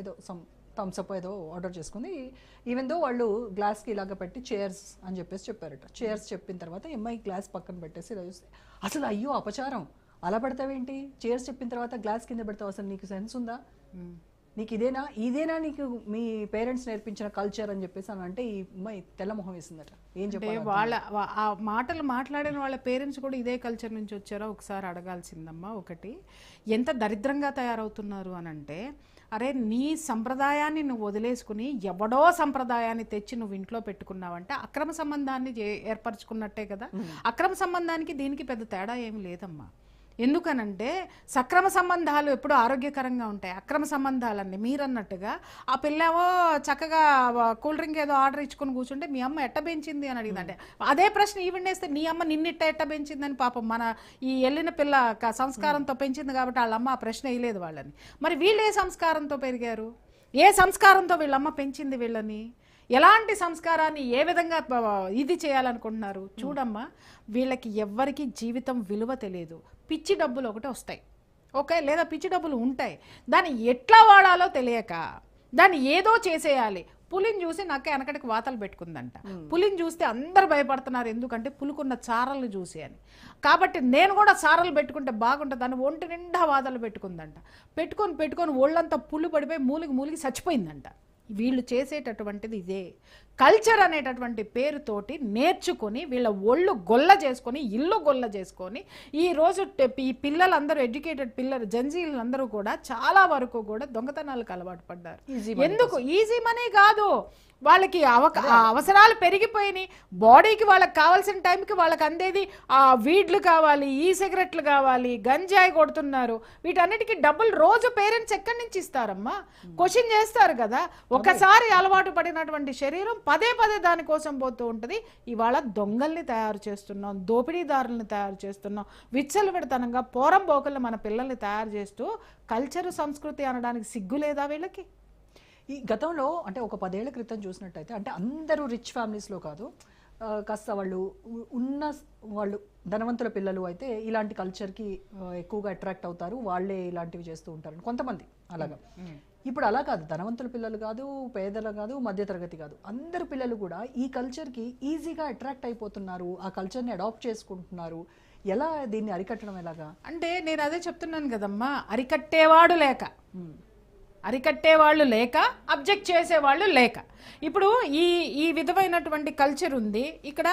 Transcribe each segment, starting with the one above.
ఏదో some Thums up ఏదో order చేసుకుంది. ఈవెన్ దో వాళ్ళు గ్లాస్కి ఇలాగ పెట్టి చేర్స్ అని చెప్పేసి చెప్పారట. చేర్స్ చెప్పిన తర్వాత అమ్మాయి గ్లాస్ పక్కన పెట్టేసి ఇలా చూస్తే అసలు అయ్యో అపచారం, అలా పెడతావేంటి, చేర్స్ చెప్పిన తర్వాత గ్లాస్ కింద పెడతావు, అసలు నీకు సెన్స్ ఉందా, నీకు ఇదేనా నీకు మీ పేరెంట్స్ నేర్పించిన కల్చర్ అని చెప్పేసి అని అంటే ఈ అమ్మాయి తెల్లమొహం వేసిందట. ఏం చెప్పాలి, వాళ్ళ ఆ మాటలు మాట్లాడిన వాళ్ళ పేరెంట్స్ కూడా ఇదే కల్చర్ నుంచి వచ్చారో ఒకసారి అడగాల్సిందమ్మా. ఒకటి, ఎంత దరిద్రంగా తయారవుతున్నారు అని అంటే, అరే నీ సంప్రదాయాన్ని నువ్వు వదిలేసుకుని ఎవడో సంప్రదాయాన్ని తెచ్చి నువ్వు ఇంట్లో పెట్టుకున్నావంటే అక్రమ సంబంధాన్ని ఏర్పరచుకున్నట్టే కదా. అక్రమ సంబంధానికి దీనికి పెద్ద తేడా ఏమి లేదమ్మా. ఎందుకనంటే సక్రమ సంబంధాలు ఎప్పుడు ఆరోగ్యకరంగా ఉంటాయి. అక్రమ సంబంధాలన్నీ మీరన్నట్టుగా ఆ పిల్లేమో చక్కగా కూల్ డ్రింక్ ఏదో ఆర్డర్ ఇచ్చుకొని కూర్చుంటే మీ అమ్మ ఎట్ట పెంచింది అని అడిగిందంటే అదే ప్రశ్న ఈవిడేస్తే నీ అమ్మ నిన్నిట్ట ఎట్ట పెంచిందని పాపం మన ఈ వెళ్ళిన పిల్ల సంస్కారంతో పెంచింది కాబట్టి వాళ్ళ అమ్మ ఆ ప్రశ్న వేయలేదు వాళ్ళని. మరి వీళ్ళు ఏ సంస్కారంతో పెరిగారు, ఏ సంస్కారంతో వీళ్ళమ్మ పెంచింది వీళ్ళని, ఎలాంటి సంస్కారాన్ని ఏ విధంగా ఇది చేయాలనుకుంటున్నారు. చూడమ్మా, వీళ్ళకి ఎవ్వరికి జీవితం విలువ తెలియదు. పిచ్చి డబ్బులు ఒకటి వస్తాయి, ఓకే, లేదా పిచ్చి డబ్బులు ఉంటాయి, దాన్ని ఎట్లా వాడాలో తెలియక దాన్ని ఏదో చేసేయాలి. పులిని చూసి నాకు వెనకటికి వాతలు పెట్టుకుందంట. పులిని చూస్తే అందరు భయపడుతున్నారు, ఎందుకంటే పులికున్న చారలు చూసి అని. కాబట్టి నేను కూడా చారలు పెట్టుకుంటే బాగుంటుంది, దాన్ని ఒంటి నిండా వాతలు పెట్టుకుందంట. పెట్టుకొని ఒళ్ళంతా పులి పడిపోయి మూలిగి చచ్చిపోయిందంట. వీళ్ళు చేసేటటువంటిది ఇదే. కల్చర్ అనేటటువంటి పేరుతోటి నేర్చుకొని వీళ్ళ ఒళ్ళు గొల్ల చేసుకొని ఇల్లు గొల్ల చేసుకొని ఈరోజు ఈ పిల్లలందరూ ఎడ్యుకేటెడ్ పిల్లలు జంజీలందరూ కూడా చాలా వరకు కూడా దొంగతనాలకు అలవాటు పడ్డారు. ఎందుకు? ఈజీ మనీ కాదు, వాళ్ళకి అవసరాలు పెరిగిపోయినాయి. బాడీకి వాళ్ళకి కావాల్సిన టైంకి వాళ్ళకి అందేది వీడ్లు కావాలి, ఈ సిగరెట్లు కావాలి, గంజాయి కొడుతున్నారు. వీటన్నిటికీ డబ్బులు రోజు పేరెంట్స్ ఎక్కడి నుంచి ఇస్తారమ్మా? క్వశ్చన్ చేస్తారు కదా. ఒకసారి అలవాటు పడినటువంటి శరీరం పదే దానికోసం పోతూ ఉంటుంది. ఇవాళ దొంగల్ని తయారు చేస్తున్నాం, దోపిడీదారుల్ని తయారు చేస్తున్నాం, విచ్చలవిడతనంగా పోరంబోకల్ని మన పిల్లల్ని తయారు చేస్తూ కల్చరు సంస్కృతి అనడానికి సిగ్గు లేదా వీళ్ళకి? ఈ గతంలో అంటే ఒక 10 ఏళ్ల క్రితం చూసినట్టయితే, అంటే అందరూ రిచ్ ఫ్యామిలీస్లో కాదు, కాస్త వాళ్ళు ధనవంతుల పిల్లలు అయితే ఇలాంటి కల్చర్కి ఎక్కువగా అట్రాక్ట్ అవుతారు, వాళ్ళే ఇలాంటివి చేస్తూ ఉంటారు కొంతమంది. అలాగా ఇప్పుడు అలా కాదు, ధనవంతుల పిల్లలు కాదు, పేదలు కాదు, మధ్యతరగతి కాదు, అందరు పిల్లలు కూడా ఈ కల్చర్కి ఈజీగా అట్రాక్ట్ అయిపోతున్నారు, ఆ కల్చర్ని అడాప్ట్ చేసుకుంటున్నారు. ఎలా దీన్ని అరికట్టడం ఎలాగా అంటే నేను అదే చెప్తున్నాను కదమ్మా, అరికట్టేవాళ్ళు లేక అబ్జెక్ట్ చేసేవాళ్ళు లేక. ఇప్పుడు ఈ విధమైనటువంటి కల్చర్ ఉంది ఇక్కడ,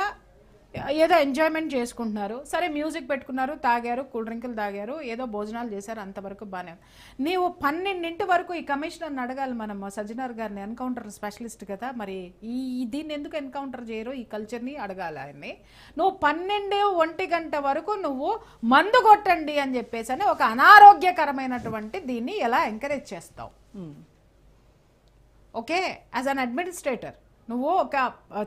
ఏదో ఎంజాయ్మెంట్ చేసుకుంటున్నారు, సరే మ్యూజిక్ పెట్టుకున్నారు, తాగారు, కూల్ డ్రింకులు తాగారు, ఏదో భోజనాలు చేశారు, అంతవరకు బాగానే. నీవు 12 వరకు ఈ కమిషనర్ని అడగాలి మనం, సజ్జనార్ గారిని, ఎన్కౌంటర్ స్పెషలిస్ట్ కదా, మరి దీన్ని ఎందుకు ఎన్కౌంటర్ చేయరు, ఈ కల్చర్ని అడగాలి ఆయన్ని. నువ్వు 12-1 గంట వరకు నువ్వు మందు కొట్టండి అని చెప్పేసి అని ఒక అనారోగ్యకరమైనటువంటి దీన్ని ఎలా ఎంకరేజ్ చేస్తావు? ఓకే, యాజ్ అన్ అడ్మినిస్ట్రేటర్ నువ్వు ఒక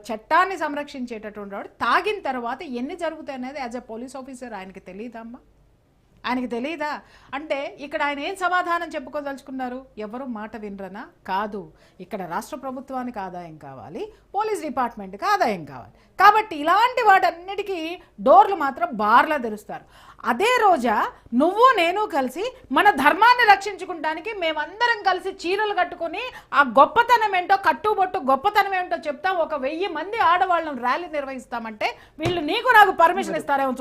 చట్టాన్ని సంరక్షించేటటువంటి వాడు తాగిన తర్వాత ఎన్ని జరుగుతాయి అనేది యాజ్ అ పోలీస్ ఆఫీసర్ ఆయనకి తెలియదమ్మా? ఆయనకి తెలియదా? అంటే ఇక్కడ ఆయన ఏం సమాధానం చెప్పుకోదలుచుకున్నారు? ఎవరు మాట వినరనా? కాదు, ఇక్కడ రాష్ట్ర ప్రభుత్వానికి ఆదాయం కావాలి, పోలీస్ డిపార్ట్మెంట్కి ఆదాయం కావాలి. కాబట్టి ఇలాంటి వాటన్నిటికీ డోర్లు మాత్రం బార్లా తెరుస్తారు. అదే రోజా నువ్వు నేను కలిసి మన ధర్మాన్ని రక్షించుకోవడానికి మేమందరం కలిసి చీరలు కట్టుకొని ఆ గొప్పతనం ఏంటో, కట్టుబొట్టు గొప్పతనం ఏంటో చెప్తాం, 1000 మంది ఆడవాళ్ళను ర్యాలీ నిర్వహిస్తామంటే వీళ్ళు నీకు నాకు పర్మిషన్ ఇస్తారేమో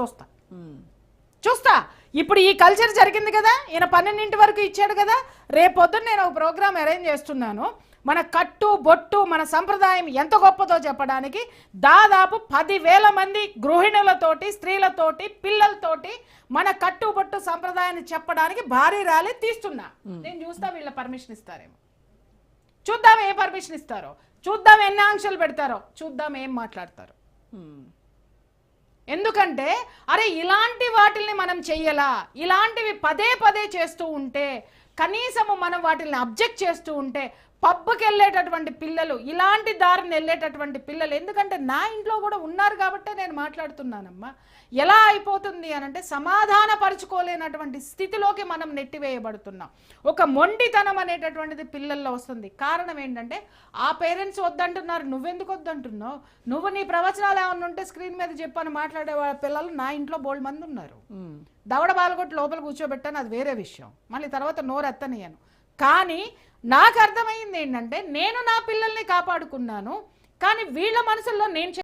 చూస్తా. ఇప్పుడు ఈ కల్చర్ జరిగింది కదా, ఈయన 12 వరకు ఇచ్చాడు కదా, రేపొద్దున నేను ఒక ప్రోగ్రామ్ అరేంజ్ చేస్తున్నాను, మన కట్టు బొట్టు మన సంప్రదాయం ఎంత గొప్పదో చెప్పడానికి దాదాపు 10,000 మంది గృహిణులతోటి, స్త్రీలతోటి, పిల్లలతోటి మన కట్టు బొట్టు సంప్రదాయాన్ని చెప్పడానికి భారీ ర్యాలీ తీస్తున్నా. నేను చూస్తా వీళ్ళ పర్మిషన్ ఇస్తారేమో, చూద్దాం ఏ పర్మిషన్ ఇస్తారో, చూద్దాం ఎన్ని ఆంక్షలు పెడతారో, చూద్దాం ఏం మాట్లాడతారో. ఎందుకంటే అరే ఇలాంటి వాటిల్ని మనం చెయ్యాలా, ఇలాంటివి పదే చేస్తూ ఉంటే, కనీసము మనం వాటిని అబ్జెక్ట్ చేస్తూ ఉంటే, పబ్కి వెళ్ళేటటువంటి పిల్లలు, ఇలాంటి దారిని వెళ్ళేటటువంటి పిల్లలు, ఎందుకంటే నా ఇంట్లో కూడా ఉన్నారు కాబట్టే నేను మాట్లాడుతున్నానమ్మా. ఎలా అయిపోతుంది అనంటే సమాధానపరుచుకోలేనటువంటి స్థితిలోకి మనం నెట్టివేయబడుతున్నాం. ఒక మొండితనం అనేటటువంటిది పిల్లల్లో వస్తుంది. కారణం ఏంటంటే ఆ పేరెంట్స్ వద్దంటున్నారు, నువ్వెందుకు వద్దంటున్నావు, నువ్వు నీ ప్రవచనాలు ఏమన్నా ఉంటే స్క్రీన్ మీద చెప్పని మాట్లాడే పిల్లలు నా ఇంట్లో బోల్డ్ మంది ఉన్నారు. దవడ బాలగొట్టి లోపల కూర్చోబెట్టాను, అది వేరే విషయం, మళ్ళీ తర్వాత నోరెత్తనియను. కానీ నాకు అర్థమైంది ఏంటంటే నేను నా పిల్లల్ని కాపాడుకున్నాను, కానీ వీళ్ళ మనసుల్లో నేను